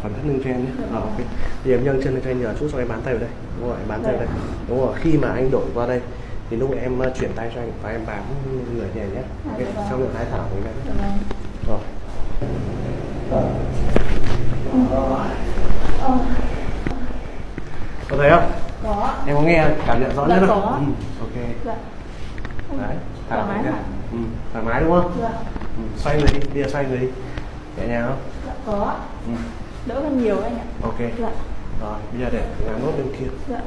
phần thắt lưng cho em nhé. Ok. Thì em nâng chân lên cho anh nhờ chút, xong em bán tay vào đây. Đúng rồi, bán tay vào đây. Đúng rồi, khi mà anh đổi qua đây thì lúc em chuyển tay cho anh và em bám người nhẹ nhé. Ok, xong rồi thái thảo của em. Rồi. Có thấy không? Có. Em có nghe cảm nhận rõ Dạ, nhất có. không? Ok. Dạ. Đấy, Thoải mái hả? thoải mái đúng không? Dạ. Xoay người đi, bây giờ xoay người đi. Nhẹ nhàng không? Dạ, có. Đỡ hơn nhiều anh ạ. Ok. Dạ. Rồi, bây giờ để ngắn nốt bên kia. Dạ.